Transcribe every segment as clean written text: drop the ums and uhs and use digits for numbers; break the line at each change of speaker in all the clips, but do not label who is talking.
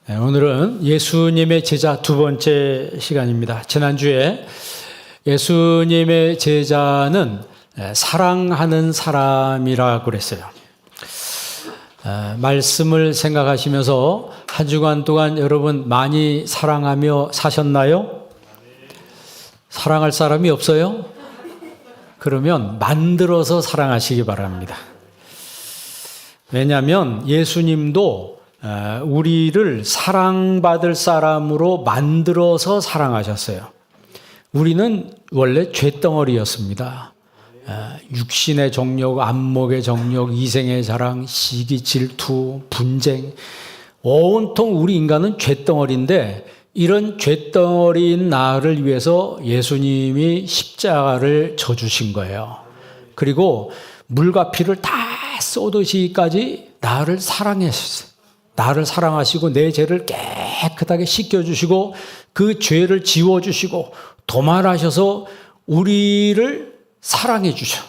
오늘은 예수님의 제자 두 번째 시간입니다. 지난주에 예수님의 제자는 사랑하는 사람이라고 그랬어요. 말씀을 생각하시면서 한 주간 동안 여러분 많이 사랑하며 사셨나요? 사랑할 사람이 없어요? 그러면 만들어서 사랑하시기 바랍니다. 왜냐하면 예수님도 우리를 사랑받을 사람으로 만들어서 사랑하셨어요. 우리는 원래 쇳덩어리였습니다. 육신의 정욕, 안목의 정욕, 이생의 자랑, 시기, 질투, 분쟁, 온통 우리 인간은 쇳덩어리인데 이런 쇳덩어리인 나를 위해서 예수님이 십자가를 져주신 거예요. 그리고 물과 피를 다 쏟으시기까지 나를 사랑하셨어요. 나를 사랑하시고 내 죄를 깨끗하게 씻겨주시고 그 죄를 지워주시고 도말하셔서 우리를 사랑해 주셔.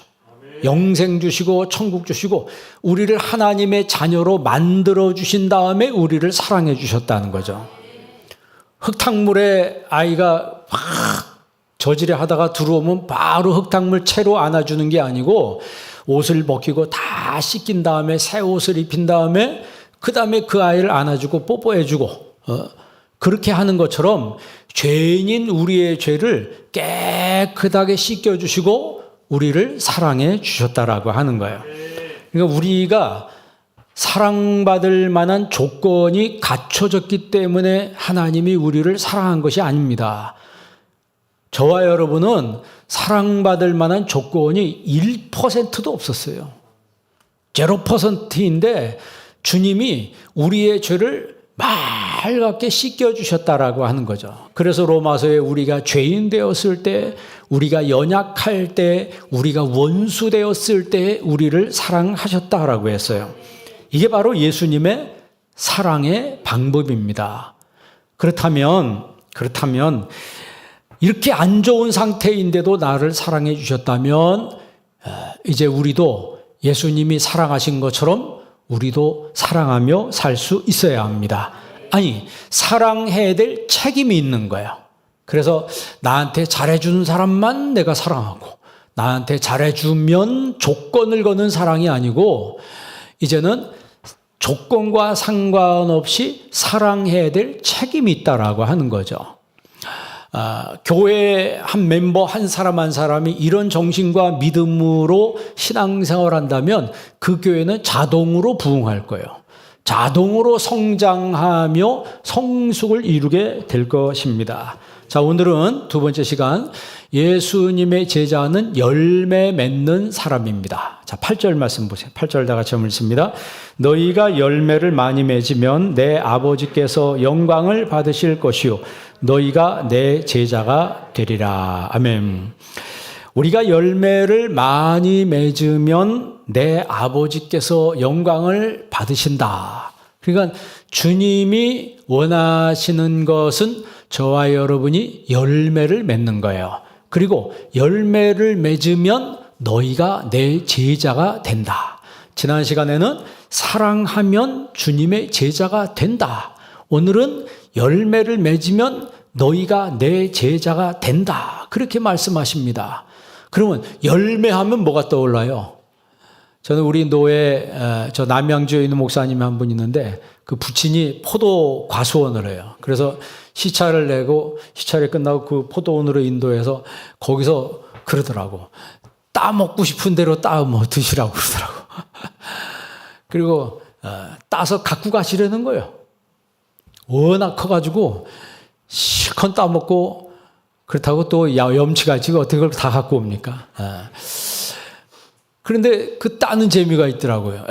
영생 주시고 천국 주시고 우리를 하나님의 자녀로 만들어 주신 다음에 우리를 사랑해 주셨다는 거죠. 흙탕물에 아이가 막 저지레 하다가 들어오면 바로 흙탕물 채로 안아주는 게 아니고 옷을 벗기고 다 씻긴 다음에 새 옷을 입힌 다음에 그 다음에 그 아이를 안아주고 뽀뽀해주고 그렇게 하는 것처럼 죄인인 우리의 죄를 깨끗하게 씻겨주시고 우리를 사랑해 주셨다라고 하는 거예요. 그러니까 우리가 사랑받을 만한 조건이 갖춰졌기 때문에 하나님이 우리를 사랑한 것이 아닙니다. 저와 여러분은 사랑받을 만한 조건이 1%도 없었어요. 0%인데 주님이 우리의 죄를 맑게 씻겨주셨다라고 하는 거죠. 그래서 로마서에 우리가 죄인 되었을 때, 우리가 연약할 때, 우리가 원수 되었을 때 우리를 사랑하셨다라고 했어요. 이게 바로 예수님의 사랑의 방법입니다. 그렇다면 이렇게 안 좋은 상태인데도 나를 사랑해 주셨다면 이제 우리도 예수님이 사랑하신 것처럼 우리도 사랑하며 살 수 있어야 합니다. 아니, 사랑해야 될 책임이 있는 거예요. 그래서 나한테 잘해주는 사람만 내가 사랑하고 나한테 잘해주면 조건을 거는 사랑이 아니고 이제는 조건과 상관없이 사랑해야 될 책임이 있다라고 하는 거죠. 교회 한 멤버 한 사람 한 사람이 이런 정신과 믿음으로 신앙생활을 한다면 그 교회는 자동으로 부흥할 거예요. 자동으로 성장하며 성숙을 이루게 될 것입니다. 자, 오늘은 두 번째 시간 예수님의 제자는 열매 맺는 사람입니다. 자, 8절 말씀 보세요. 8절 다 같이 읽습니다. 너희가 열매를 많이 맺으면 내 아버지께서 영광을 받으실 것이요 너희가 내 제자가 되리라. 아멘. 우리가 열매를 많이 맺으면 내 아버지께서 영광을 받으신다. 그러니까 주님이 원하시는 것은 저와 여러분이 열매를 맺는 거예요. 그리고 열매를 맺으면 너희가 내 제자가 된다. 지난 시간에는 사랑하면 주님의 제자가 된다. 오늘은 열매를 맺으면 너희가 내 제자가 된다. 그렇게 말씀하십니다. 그러면 열매하면 뭐가 떠올라요? 저는 우리 노예, 저 남양주에 있는 목사님 한 분 있는데 그 부친이 포도 과수원을 해요. 그래서 시차를 내고 시차를 끝나고 그 포도원으로 인도해서 거기서 그러더라고. 따 먹고 싶은 대로 따 드시라고 그러더라고. 그리고 따서 갖고 가시려는 거예요. 워낙 커가지고 실컷 따먹고 그렇다고 또 염치가 지금 어떻게 그걸 다 갖고 옵니까? 그런데 그 따는 재미가 있더라고요.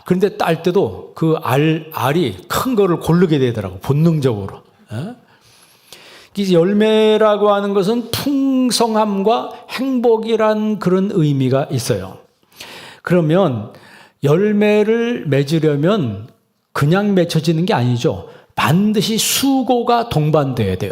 그런데 딸 때도 그 알이 큰 거를 고르게 되더라고, 본능적으로. 열매라고 하는 것은 풍성함과 행복이란 그런 의미가 있어요. 그러면 열매를 맺으려면 그냥 맺혀지는 게 아니죠. 반드시 수고가 동반돼야 돼요.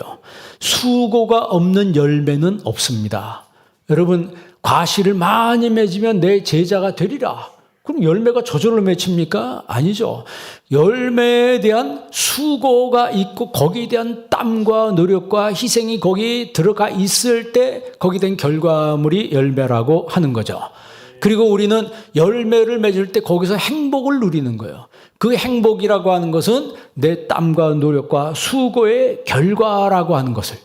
수고가 없는 열매는 없습니다. 여러분, 과실을 많이 맺으면 내 제자가 되리라. 그럼 열매가 저절로 맺힙니까? 아니죠. 열매에 대한 수고가 있고 거기에 대한 땀과 노력과 희생이 거기에 들어가 있을 때 거기에 대한 결과물이 열매라고 하는 거죠. 그리고 우리는 열매를 맺을 때 거기서 행복을 누리는 거예요. 그 행복이라고 하는 것은 내 땀과 노력과 수고의 결과라고 하는 것을.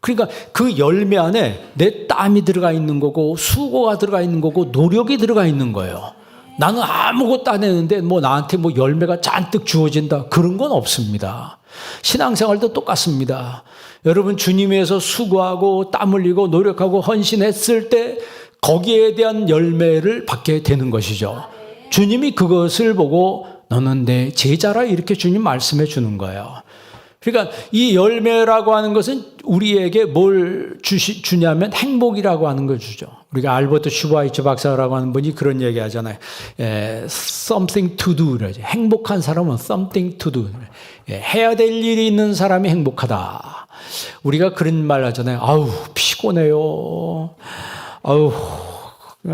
그러니까 그 열매 안에 내 땀이 들어가 있는 거고 수고가 들어가 있는 거고 노력이 들어가 있는 거예요. 나는 아무것도 안 했는데 나한테 열매가 잔뜩 주어진다. 그런 건 없습니다. 신앙생활도 똑같습니다. 여러분 주님 위해서 수고하고 땀 흘리고 노력하고 헌신했을 때 거기에 대한 열매를 받게 되는 것이죠. 주님이 그것을 보고 너는 내 제자라 이렇게 주님 말씀해 주는 거예요. 그러니까 이 열매라고 하는 것은 우리에게 뭘 주냐면 행복이라고 하는 걸 주죠. 우리가 알버트 슈바이처 박사라고 하는 분이 그런 얘기 하잖아요. something to do. 행복한 사람은 something to do. 해야 될 일이 있는 사람이 행복하다. 우리가 그런 말 하잖아요. 아우, 피곤해요. 아우,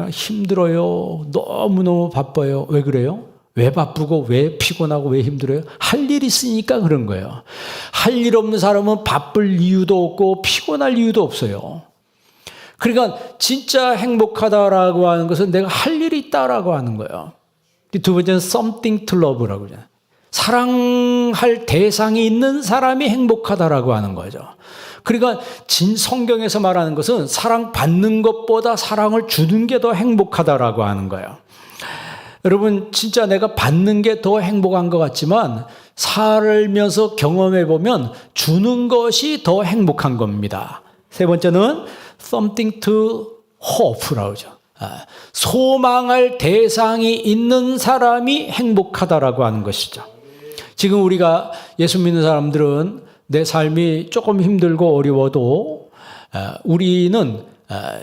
힘들어요. 너무너무 바빠요. 왜 그래요? 왜 바쁘고 왜 피곤하고 왜 힘들어요? 할 일 있으니까 그런 거예요. 할 일 없는 사람은 바쁠 이유도 없고 피곤할 이유도 없어요. 그러니까 진짜 행복하다라고 하는 것은 내가 할 일이 있다라고 하는 거예요. 두 번째는 something to love라고 하잖아요. 사랑할 대상이 있는 사람이 행복하다라고 하는 거죠. 그러니까 성경에서 말하는 것은 사랑받는 것보다 사랑을 주는 게 더 행복하다라고 하는 거예요. 여러분 진짜 내가 받는 게 더 행복한 것 같지만 살면서 경험해 보면 주는 것이 더 행복한 겁니다. 세 번째는 something to hope라고 하죠. 소망할 대상이 있는 사람이 행복하다라고 하는 것이죠. 지금 우리가 예수 믿는 사람들은 내 삶이 조금 힘들고 어려워도 우리는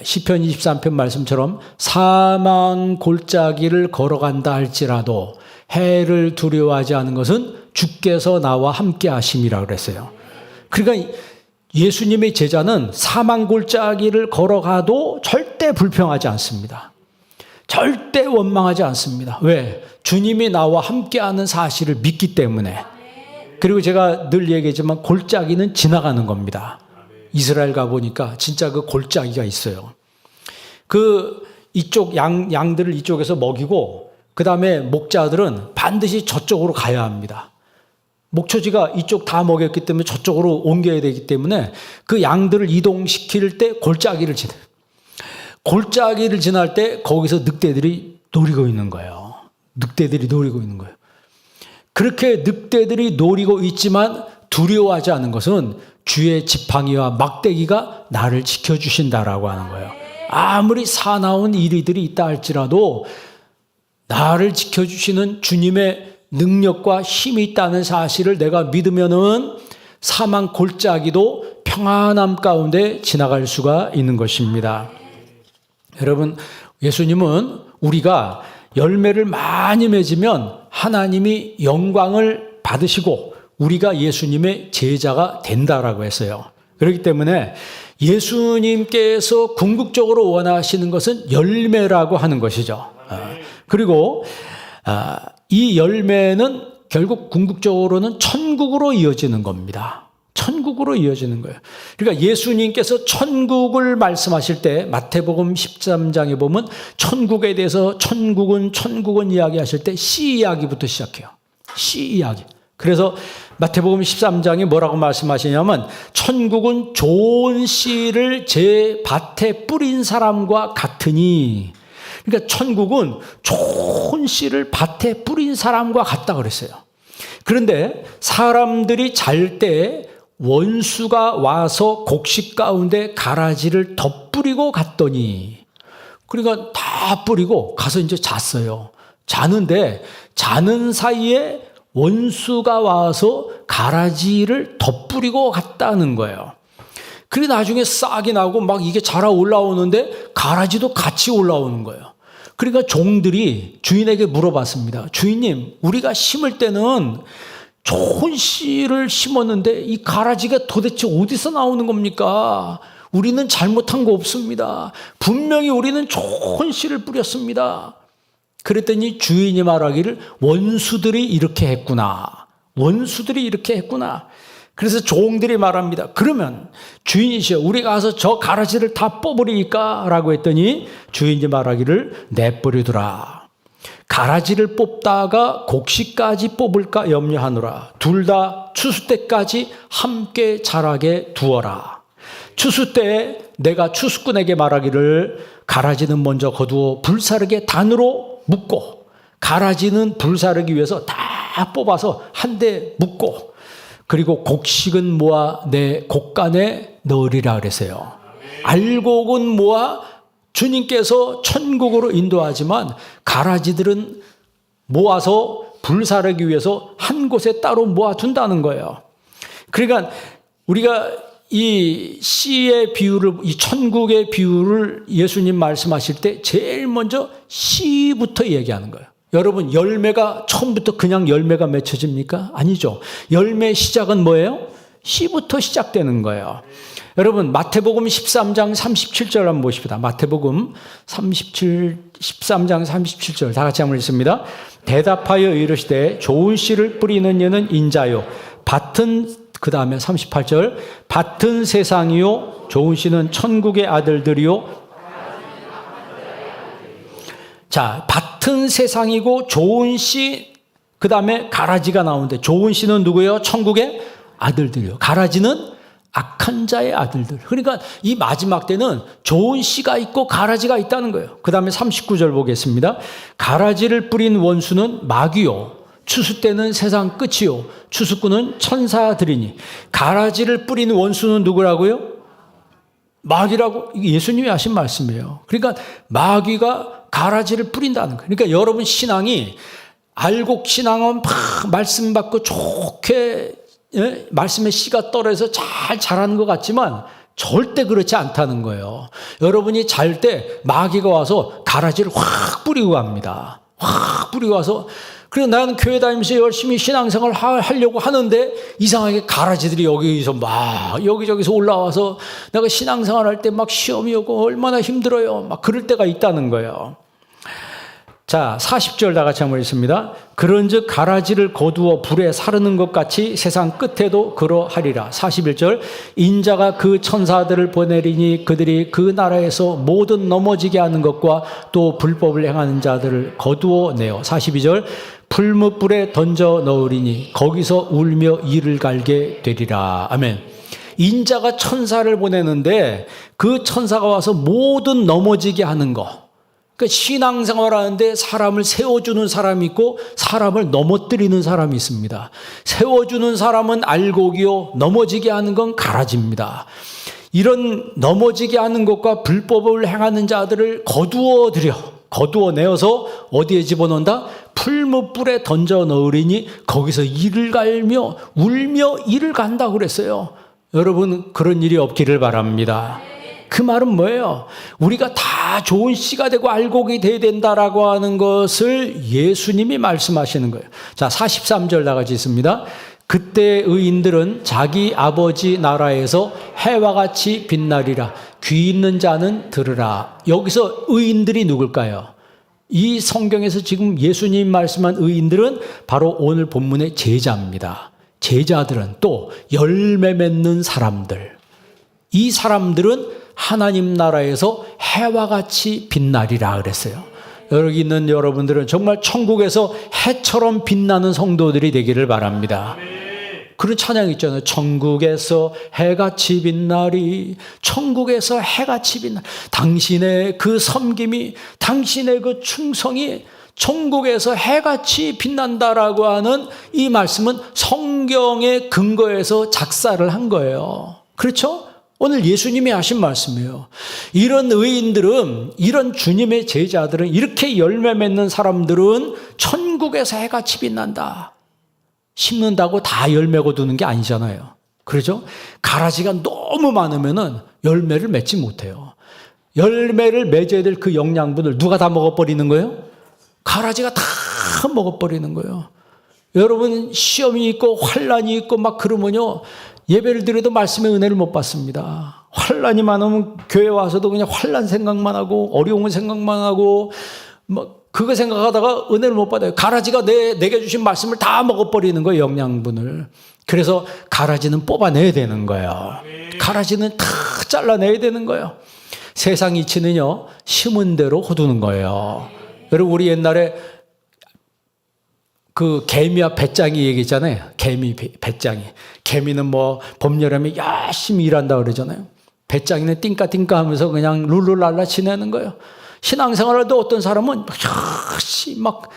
시편 23편 말씀처럼 사망 골짜기를 걸어간다 할지라도 해를 두려워하지 않은 것은 주께서 나와 함께 하심이라고 그랬어요. 그러니까 예수님의 제자는 사망 골짜기를 걸어가도 절대 불평하지 않습니다. 절대 원망하지 않습니다. 왜? 주님이 나와 함께하는 사실을 믿기 때문에. 그리고 제가 늘 얘기하지만 골짜기는 지나가는 겁니다. 이스라엘 가보니까 진짜 그 골짜기가 있어요. 이쪽 양들을 이쪽에서 먹이고 그 다음에 목자들은 반드시 저쪽으로 가야 합니다. 목초지가 이쪽 다 먹였기 때문에 저쪽으로 옮겨야 되기 때문에 그 양들을 이동시킬 때 골짜기를 지나요. 골짜기를 지날 때 거기서 늑대들이 노리고 있는 거예요. 늑대들이 노리고 있는 거예요. 그렇게 늑대들이 노리고 있지만 두려워하지 않은 것은 주의 지팡이와 막대기가 나를 지켜주신다라고 하는 거예요. 아무리 사나운 이리들이 있다 할지라도 나를 지켜주시는 주님의 능력과 힘이 있다는 사실을 내가 믿으면은 사망 골짜기도 평안함 가운데 지나갈 수가 있는 것입니다. 여러분, 예수님은 우리가 열매를 많이 맺으면 하나님이 영광을 받으시고 우리가 예수님의 제자가 된다라고 했어요. 그렇기 때문에 예수님께서 궁극적으로 원하시는 것은 열매라고 하는 것이죠. 그리고 이 열매는 결국 궁극적으로는 천국으로 이어지는 겁니다. 천국으로 이어지는 거예요. 그러니까 예수님께서 천국을 말씀하실 때 마태복음 13장에 보면 천국에 대해서 천국은 이야기하실 때 씨 이야기부터 시작해요. 씨 이야기. 그래서 마태복음 13장에 뭐라고 말씀하시냐면 천국은 좋은 씨를 제 밭에 뿌린 사람과 같으니, 그러니까 천국은 좋은 씨를 밭에 뿌린 사람과 같다 그랬어요. 그런데 사람들이 잘 때 원수가 와서 곡식 가운데 가라지를 덧뿌리고 갔더니, 그러니까 다 뿌리고 가서 이제 잤어요. 자는데 자는 사이에 원수가 와서 가라지를 덧뿌리고 갔다는 거예요. 그리고 나중에 싹이 나고 막 이게 자라 올라오는데 가라지도 같이 올라오는 거예요. 그러니까 종들이 주인에게 물어봤습니다. 주인님, 우리가 심을 때는 좋은 씨를 심었는데 이 가라지가 도대체 어디서 나오는 겁니까? 우리는 잘못한 거 없습니다. 분명히 우리는 좋은 씨를 뿌렸습니다. 그랬더니 주인이 말하기를 원수들이 이렇게 했구나. 원수들이 이렇게 했구나. 그래서 종들이 말합니다. 그러면 주인이시여 우리가 가서 저 가라지를 다 뽑으리까? 라고 했더니 주인이 말하기를 내버려두라. 가라지를 뽑다가 곡식까지 뽑을까 염려하노라. 둘 다 추수 때까지 함께 자라게 두어라. 추수 때에 내가 추수꾼에게 말하기를 가라지는 먼저 거두어 불사르게 단으로 묶고 가라지는 불사르기 위해서 다 뽑아서 한 대 묶고 그리고 곡식은 모아 내 곡간에 넣으리라 그랬어요. 알곡은 모아 주님께서 천국으로 인도하지만 가라지들은 모아서 불사르기 위해서 한 곳에 따로 모아둔다는 거예요. 그러니까 우리가 이 씨의 비유를, 이 천국의 비유를 예수님 말씀하실 때 제일 먼저 씨부터 얘기하는 거예요. 여러분, 열매가 처음부터 그냥 열매가 맺혀집니까? 아니죠. 열매의 시작은 뭐예요? 씨부터 시작되는 거예요. 여러분, 마태복음 13장 37절 한번 보십시다. 마태복음 13장 37절 다 같이 한번 읽습니다. 대답하여 이르시되 좋은 씨를 뿌리는 이는 인자요 밭은 그 다음에 38절 밭은 세상이요 좋은 씨는 천국의 아들들이요. 자, 밭은 세상이고 좋은 씨 그 다음에 가라지가 나오는데 좋은 씨는 누구예요? 천국의 아들들이요. 가라지는 악한 자의 아들들. 그러니까 이 마지막 때는 좋은 씨가 있고 가라지가 있다는 거예요. 그 다음에 39절 보겠습니다. 가라지를 뿌린 원수는 마귀요 추수 때는 세상 끝이요 추수꾼은 천사들이니. 가라지를 뿌린 원수는 누구라고요? 마귀라고. 예수님이 하신 말씀이에요. 그러니까 마귀가 가라지를 뿌린다는 거예요. 그러니까 여러분 신앙이 알곡 신앙은 막 말씀 받고 좋게 말씀의 씨가 떨어져서 잘 자라는 것 같지만 절대 그렇지 않다는 거예요. 여러분이 잘 때 마귀가 와서 가라지를 확 뿌리고 갑니다. 확 뿌리고 와서 그리고 나는 교회 다니면서 열심히 신앙생활 하려고 하는데 이상하게 가라지들이 여기서 막 여기저기서 올라와서 내가 신앙생활 할 때 막 시험이 오고 얼마나 힘들어요. 막 그럴 때가 있다는 거예요. 자, 40절 다 같이 한번 읽습니다. 그런즉 가라지를 거두어 불에 사르는 것 같이 세상 끝에도 그러하리라. 41절 인자가 그 천사들을 보내리니 그들이 그 나라에서 모든 넘어지게 하는 것과 또 불법을 행하는 자들을 거두어 내어. 42절 풀무불에 던져 넣으리니 거기서 울며 이를 갈게 되리라. 아멘. 인자가 천사를 보내는데 그 천사가 와서 모든 넘어지게 하는 것. 그러니까 신앙생활 하는데 사람을 세워주는 사람이 있고 사람을 넘어뜨리는 사람이 있습니다. 세워주는 사람은 알곡이요 넘어지게 하는 건 가라지입니다. 이런 넘어지게 하는 것과 불법을 행하는 자들을 거두어 내어서 어디에 집어넣는다? 풀무불에 던져 넣으리니 거기서 이를 갈며 울며 이를 간다고 그랬어요. 여러분 그런 일이 없기를 바랍니다. 그 말은 뭐예요? 우리가 다 좋은 씨가 되고 알곡이 돼야 된다라고 하는 것을 예수님이 말씀하시는 거예요. 자, 43절 다 같이 있습니다. 그때 의인들은 자기 아버지 나라에서 해와 같이 빛나리라. 귀 있는 자는 들으라. 여기서 의인들이 누굴까요? 이 성경에서 지금 예수님 말씀한 의인들은 바로 오늘 본문의 제자입니다. 제자들은 또 열매 맺는 사람들. 이 사람들은 하나님 나라에서 해와 같이 빛나리라 그랬어요. 여기 있는 여러분들은 정말 천국에서 해처럼 빛나는 성도들이 되기를 바랍니다. 그런 찬양 있잖아요. 천국에서 해같이 빛나리. 천국에서 해같이 빛나. 당신의 그 섬김이, 당신의 그 충성이 천국에서 해같이 빛난다라고 하는 이 말씀은 성경의 근거에서 작사를 한 거예요. 그렇죠? 오늘 예수님이 하신 말씀이에요. 이런 의인들은, 이런 주님의 제자들은, 이렇게 열매 맺는 사람들은 천국에서 해같이 빛난다. 심는다고 다 열매 거두는 게 아니잖아요. 그렇죠? 가라지가 너무 많으면은 열매를 맺지 못해요. 열매를 맺어야 될 그 영양분을 누가 다 먹어버리는 거예요? 가라지가 다 먹어버리는 거예요. 여러분 시험이 있고 환란이 있고 막 그러면요. 예배를 드려도 말씀의 은혜를 못 받습니다. 환란이 많으면 교회 와서도 그냥 환란 생각만 하고 어려운 생각만 하고 막 그거 생각하다가 은혜를 못 받아요. 가라지가 내게 주신 말씀을 다 먹어버리는 거예요, 영양분을. 그래서 가라지는 뽑아내야 되는 거예요. 가라지는 다 잘라내야 되는 거예요. 세상 이치는요, 심은 대로 거두는 거예요. 여러분, 우리 옛날에 그 개미와 배짱이 얘기했잖아요. 개미, 배짱이. 개미는 뭐 봄, 여름에 열심히 일한다 그러잖아요. 배짱이는 띵까띵까 하면서 그냥 룰루랄라 지내는 거예요. 신앙생활할 때 어떤 사람은 막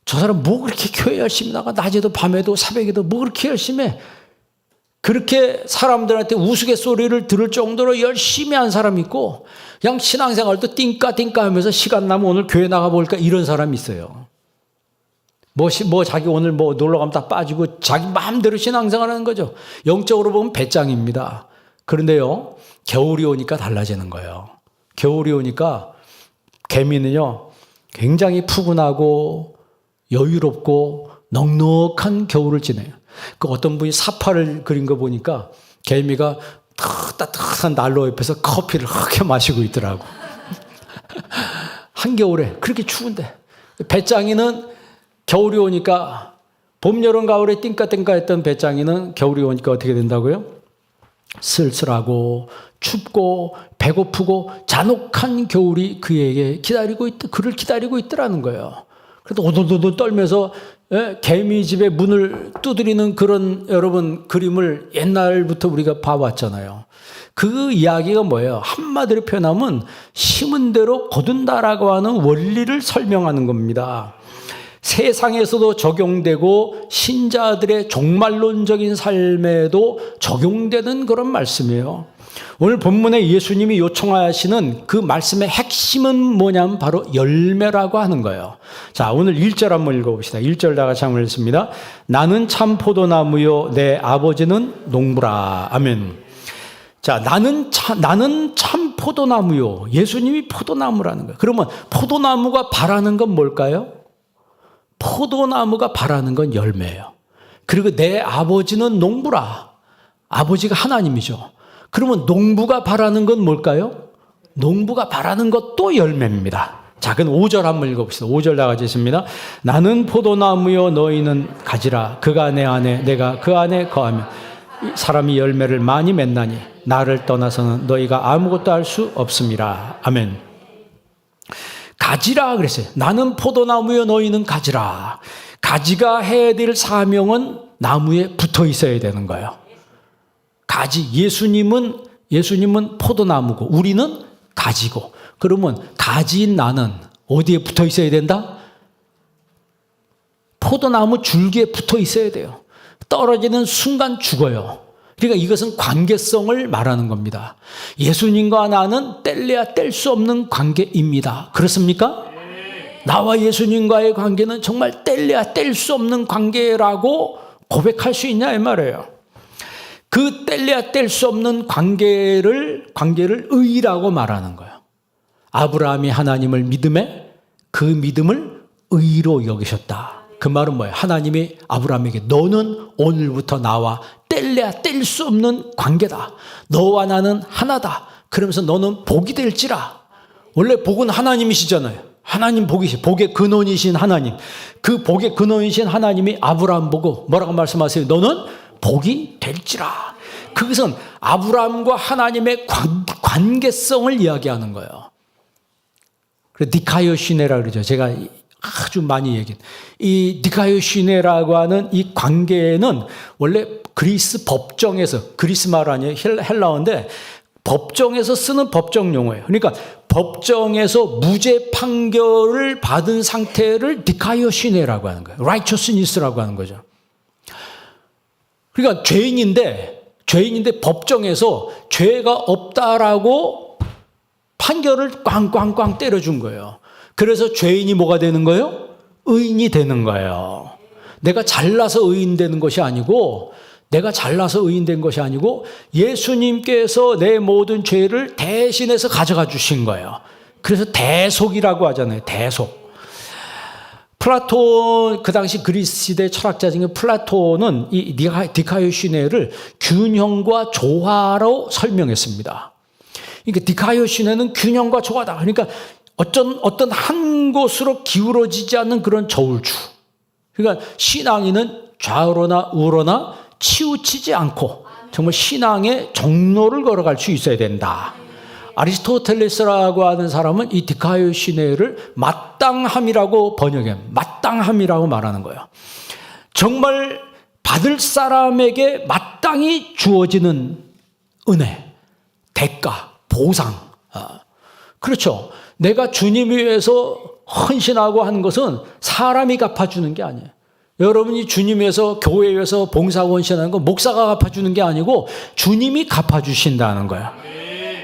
저 사람 뭐 그렇게 교회 열심히 나가, 낮에도 밤에도 새벽에도 뭐 그렇게 열심히 해. 그렇게 사람들한테 우스갯소리를 들을 정도로 열심히 한 사람이 있고, 그냥 신앙생활도 띵까띵까 하면서 시간 나면 오늘 교회 나가볼까 이런 사람이 있어요. 자기 오늘 뭐 놀러 가면 다 빠지고 자기 마음대로 신앙생활 하는 거죠. 영적으로 보면 배짱입니다. 그런데요, 겨울이 오니까 달라지는 거예요. 겨울이 오니까 개미는요, 굉장히 푸근하고 여유롭고 넉넉한 겨울을 지내요. 그 어떤 분이 사파를 그린 거 보니까 개미가 따뜻한 난로 옆에서 커피를 그렇게 마시고 있더라고. 한겨울에 그렇게 추운데. 배짱이는 겨울이 오니까, 봄, 여름, 가을에 띵까띵까 했던 배짱이는 겨울이 오니까 어떻게 된다고요? 쓸쓸하고 춥고 배고프고 잔혹한 겨울이 그에게 그를 기다리고 있더라는 거예요. 그래도 오돌오돌 떨면서 개미 집에 문을 두드리는 그런 여러분 그림을 옛날부터 우리가 봐왔잖아요. 그 이야기가 뭐예요? 한마디로 표현하면 심은 대로 거둔다라고 하는 원리를 설명하는 겁니다. 세상에서도 적용되고 신자들의 종말론적인 삶에도 적용되는 그런 말씀이에요. 오늘 본문에 예수님이 요청하시는 그 말씀의 핵심은 뭐냐면 바로 열매라고 하는 거예요. 자, 오늘 1절 한번 읽어봅시다. 1절 다 같이 한번 읽습니다. 나는 참 포도나무요 내 아버지는 농부라. 아멘. 자, 나는 참 포도나무요. 예수님이 포도나무라는 거예요. 그러면 포도나무가 바라는 건 뭘까요? 포도나무가 바라는 건 열매예요. 그리고 내 아버지는 농부라. 아버지가 하나님이죠. 그러면 농부가 바라는 건 뭘까요? 농부가 바라는 것도 열매입니다. 자, 그럼 5절 한번 읽어봅시다. 5절 다 같이 있습니다. 나는 포도나무요 너희는 가지라. 그가 내 안에 내가 그 안에 거하며 사람이 열매를 많이 맺나니 나를 떠나서는 너희가 아무것도 할 수 없음이라. 아멘. 가지라 그랬어요. 나는 포도나무요 너희는 가지라. 가지가 해야 될 사명은 나무에 붙어 있어야 되는 거예요. 가지. 예수님은 포도나무고 우리는 가지고. 그러면 가지인 나는 어디에 붙어 있어야 된다? 포도나무 줄기에 붙어 있어야 돼요. 떨어지는 순간 죽어요. 그러니까 이것은 관계성을 말하는 겁니다. 예수님과 나는 뗄래야 뗄 수 없는 관계입니다. 그렇습니까? 나와 예수님과의 관계는 정말 뗄래야 뗄 수 없는 관계라고 고백할 수 있냐 이 말이에요. 그 뗄래야 뗄 수 없는 관계를 의라고 말하는 거예요. 아브라함이 하나님을 믿음에 그 믿음을 의로 여기셨다. 그 말은 뭐예요? 하나님이 아브라함에게 너는 오늘부터 나와 뗄래야 뗄 수 없는 관계다. 너와 나는 하나다. 그러면서 너는 복이 될지라. 원래 복은 하나님이시잖아요. 하나님 복이시, 복의 근원이신 하나님. 그 복의 근원이신 하나님이 아브라함 보고 뭐라고 말씀하세요? 너는 복이 될지라. 그것은 아브라함과 하나님의 관계성을 이야기하는 거예요. 그래서 디카요시네라 그러죠. 제가 아주 많이 얘기한 이 디카요시네라고 하는 이 관계는 원래 그리스 법정에서, 그리스 말 아니에요, 헬라어인데 법정에서 쓰는 법정 용어예요. 그러니까 법정에서 무죄 판결을 받은 상태를 디카요시네라고 하는 거예요. righteousness라고 하는 거죠. 그러니까 죄인인데 법정에서 죄가 없다라고 판결을 꽝꽝꽝 때려준 거예요. 그래서 죄인이 뭐가 되는 거예요? 의인이 되는 거예요. 내가 잘나서 의인 되는 것이 아니고, 예수님께서 내 모든 죄를 대신해서 가져가 주신 거예요. 그래서 대속이라고 하잖아요. 대속. 플라톤, 그 당시 그리스 시대 철학자 중에 플라톤은 이 디카요시네를 균형과 조화로 설명했습니다. 그러니까 디카요시네는 균형과 조화다. 그러니까 어떤 한 곳으로 기울어지지 않는 그런 저울추. 그러니까 신앙인은 좌우로나 우로나 치우치지 않고 정말 신앙의 정로를 걸어갈 수 있어야 된다. 아리스토텔레스라고 하는 사람은 이 디카이오시네를 마땅함이라고 번역해, 마땅함이라고 말하는 거예요. 정말 받을 사람에게 마땅히 주어지는 은혜, 대가, 보상. 그렇죠. 내가 주님 위해서 헌신하고 한 것은 사람이 갚아주는 게 아니에요. 여러분이 주님 위해서 교회 위해서 봉사하고 헌신하는 건 목사가 갚아주는 게 아니고 주님이 갚아주신다는 거예요.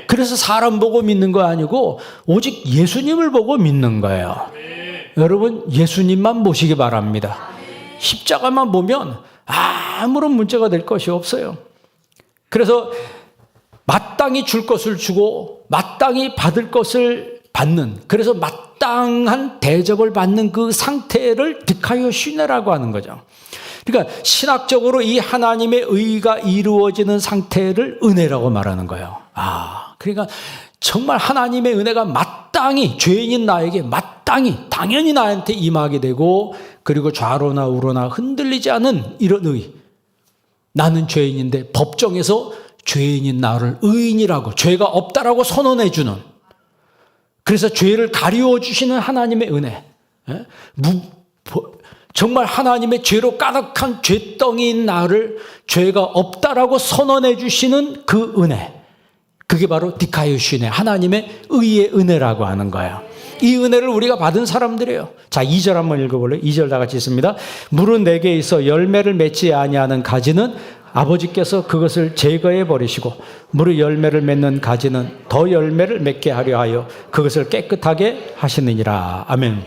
그래서 사람 보고 믿는 거 아니고 오직 예수님을 보고 믿는 거예요. 여러분 예수님만 보시기 바랍니다. 십자가만 보면 아무런 문제가 될 것이 없어요. 그래서 마땅히 줄 것을 주고 마땅히 받을 것을 받는, 그래서 마땅한 대접을 받는 그 상태를 디카이오시네라고 하는 거죠. 그러니까 신학적으로 이 하나님의 의가 이루어지는 상태를 은혜라고 말하는 거예요. 그러니까 정말 하나님의 은혜가 마땅히 죄인인 나에게 마땅히 당연히 나한테 임하게 되고, 그리고 좌로나 우로나 흔들리지 않은 이런 의. 나는 죄인인데 법정에서 죄인인 나를 의인이라고, 죄가 없다라고 선언해 주는, 그래서 죄를 가리워 주시는 하나님의 은혜. 정말 하나님의 죄로 가득한 죄덩이인 나를 죄가 없다라고 선언해 주시는 그 은혜. 그게 바로 디카이오시네, 하나님의 의의 은혜라고 하는 거예요. 이 은혜를 우리가 받은 사람들이에요. 자, 2절 한번 읽어볼래요? 2절 다 같이 있습니다. 물은 내게 있어 열매를 맺지 아니하는 가지는 아버지께서 그것을 제거해 버리시고, 물의 열매를 맺는 가지는 더 열매를 맺게 하려 하여 그것을 깨끗하게 하시느니라. 아멘.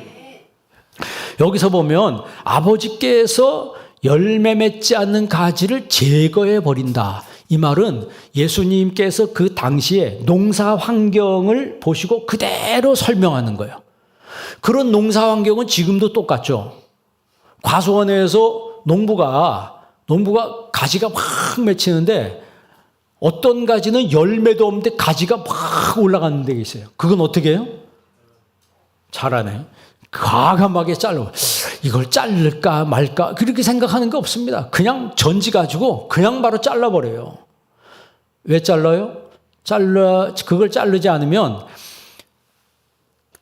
여기서 보면 아버지께서 열매 맺지 않는 가지를 제거해 버린다. 이 말은 예수님께서 그 당시에 농사 환경을 보시고 그대로 설명하는 거예요. 그런 농사 환경은 지금도 똑같죠. 과수원에서 농부가 가지가 막 맺히는데 어떤 가지는 열매도 없는데 가지가 막 올라가는 데 있어요. 그건 어떻게 해요? 잘하네. 과감하게 잘라. 이걸 자를까 말까 그렇게 생각하는 게 없습니다. 그냥 전지 가지고 그냥 바로 잘라버려요. 왜 잘라요? 그걸 자르지 않으면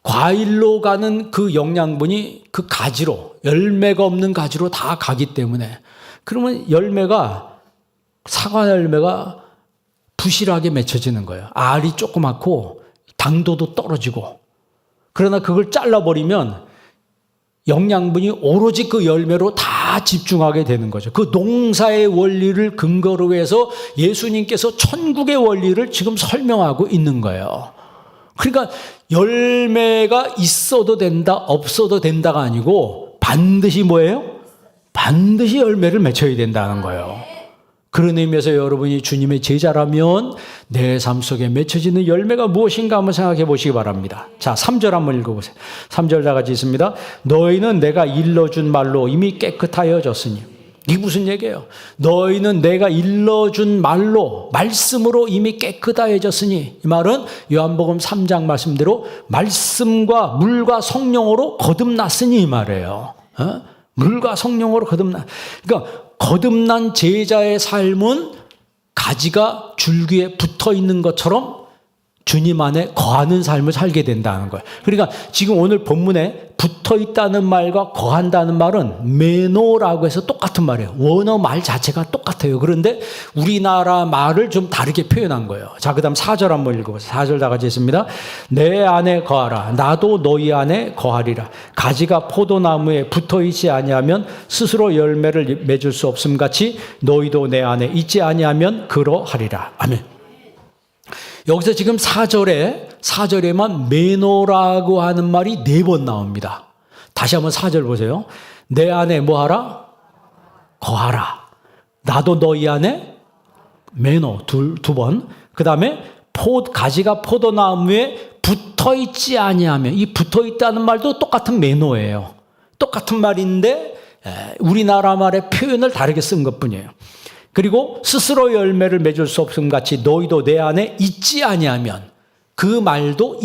과일로 가는 그 영양분이 그 가지로, 열매가 없는 가지로 다 가기 때문에, 그러면 사과 열매가 부실하게 맺혀지는 거예요. 알이 조그맣고 당도도 떨어지고. 그러나 그걸 잘라버리면 영양분이 오로지 그 열매로 다 집중하게 되는 거죠. 그 농사의 원리를 근거로 해서 예수님께서 천국의 원리를 지금 설명하고 있는 거예요. 그러니까 열매가 있어도 된다, 없어도 된다가 아니고 반드시 뭐예요? 반드시 열매를 맺혀야 된다는 거예요. 그런 의미에서 여러분이 주님의 제자라면 내 삶 속에 맺혀지는 열매가 무엇인가 한번 생각해 보시기 바랍니다. 자, 3절 한번 읽어보세요. 3절 다 같이 있습니다. 너희는 내가 일러준 말로 이미 깨끗하여졌으니. 이게 무슨 얘기예요? 너희는 내가 일러준 말로, 말씀으로 이미 깨끗하여졌으니. 이 말은 요한복음 3장 말씀대로 말씀과 물과 성령으로 거듭났으니 이 말이에요. 물과 성령으로 거듭난. 그러니까 거듭난 제자의 삶은 가지가 줄기에 붙어 있는 것처럼 주님 안에 거하는 삶을 살게 된다는 거예요. 그러니까 지금 오늘 본문에 붙어 있다는 말과 거한다는 말은 메노라고 해서 똑같은 말이에요. 원어 말 자체가 똑같아요. 그런데 우리나라 말을 좀 다르게 표현한 거예요. 자, 그 다음 4절 한번 읽어보세요. 4절 다 같이 있습니다. 내 안에 거하라. 나도 너희 안에 거하리라. 가지가 포도나무에 붙어 있지 아니하면 스스로 열매를 맺을 수 없음 같이 너희도 내 안에 있지 아니하면 그러하리라. 아멘. 여기서 지금 4절에만 메노라고 하는 말이 4번 나옵니다. 다시 한번 4절 보세요. 내 안에 뭐하라? 거하라. 나도 너희 안에 메노 두 번. 그 다음에 가지가 포도나무에 붙어있지 아니하면, 이 붙어있다는 말도 똑같은 메노예요. 똑같은 말인데 우리나라 말의 표현을 다르게 쓴 것뿐이에요. 그리고 스스로 열매를 맺을 수 없음 같이 너희도 내 안에 있지 아니하면, 그 말도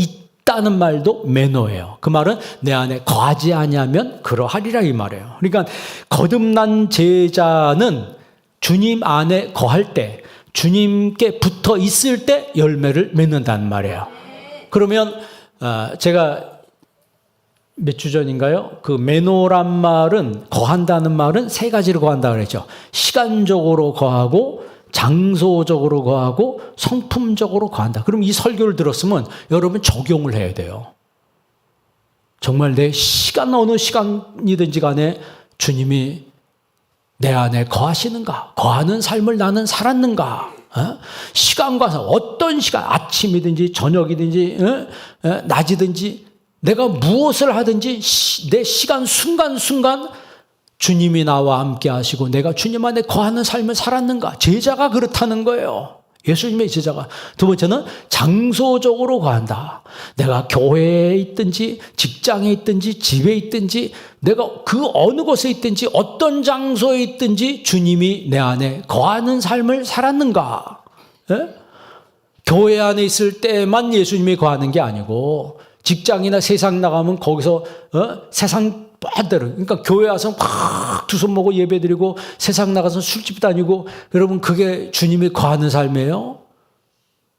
있다는 말도 매너예요. 그 말은 내 안에 거하지 아니하면 그러하리라 이 말이에요. 그러니까 거듭난 제자는 주님 안에 거할 때, 주님께 붙어 있을 때 열매를 맺는다는 말이에요. 그러면 제가 몇 주 전인가요? 그 매너란 말은, 거한다는 말은 세 가지로 거한다 그랬죠. 시간적으로 거하고, 장소적으로 거하고, 성품적으로 거한다. 그럼 이 설교를 들었으면 여러분 적용을 해야 돼요. 정말 내 어느 시간이든지 간에 주님이 내 안에 거하시는가? 거하는 삶을 나는 살았는가? 시간과 어떤 시간, 아침이든지 저녁이든지 낮이든지 내가 무엇을 하든지 내 시간 순간순간 주님이 나와 함께 하시고 내가 주님 안에 거하는 삶을 살았는가? 제자가 그렇다는 거예요. 예수님의 제자가. 두 번째는 장소적으로 거한다. 내가 교회에 있든지 직장에 있든지 집에 있든지 내가 그 어느 곳에 있든지 어떤 장소에 있든지 주님이 내 안에 거하는 삶을 살았는가? 예? 교회 안에 있을 때만 예수님이 거하는 게 아니고 직장이나 세상 나가면 거기서 세상 반대로, 그러니까 교회 와서 막 두 손 모고 예배드리고 세상 나가서 술집 다니고, 여러분 그게 주님이 거하는 삶이에요?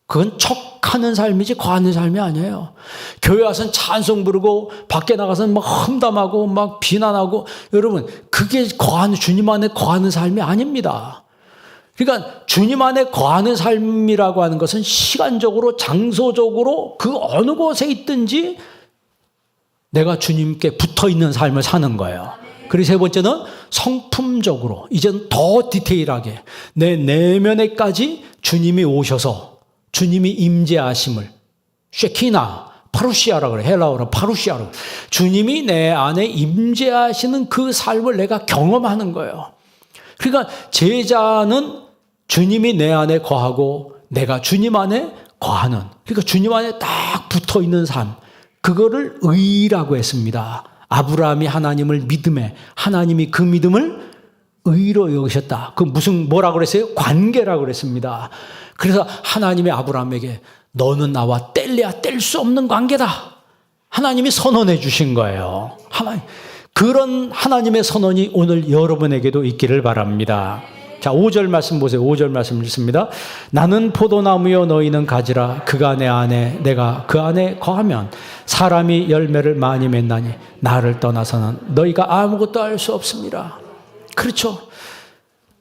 그건 척하는 삶이지 거하는 삶이 아니에요. 교회 와서는 찬송 부르고 밖에 나가서는 막 험담하고 막 비난하고, 여러분 그게 주님 안에 거하는 삶이 아닙니다. 그러니까 주님 안에 거하는 삶이라고 하는 것은 시간적으로 장소적으로 그 어느 곳에 있든지 내가 주님께 붙어있는 삶을 사는 거예요. 그리고 세 번째는 성품적으로, 이제는 더 디테일하게 내 내면에까지 주님이 오셔서 주님이 임재하심을, 쉐키나 파루시아라고 그래. 헬라어로 파루시아라고 그래. 주님이 내 안에 임재하시는 그 삶을 내가 경험하는 거예요. 그러니까 제자는 주님이 내 안에 거하고 내가 주님 안에 거하는, 그러니까 주님 안에 딱 붙어있는 삶, 그거를 의라고 했습니다. 아브라함이 하나님을 믿음에 하나님이 그 믿음을 의로 여기셨다. 그 뭐라고 그랬어요? 관계라고 그랬습니다. 그래서 하나님이 아브라함에게 너는 나와 뗄래야 뗄 수 없는 관계다. 하나님이 선언해 주신 거예요. 그런 하나님의 선언이 오늘 여러분에게도 있기를 바랍니다. 자, 5절 말씀 보세요. 5절 말씀 읽습니다. 나는 포도나무여 너희는 가지라. 그가 내 안에 내가 그 안에 거하면 사람이 열매를 많이 맺나니 나를 떠나서는 너희가 아무것도 할 수 없습니다. 그렇죠.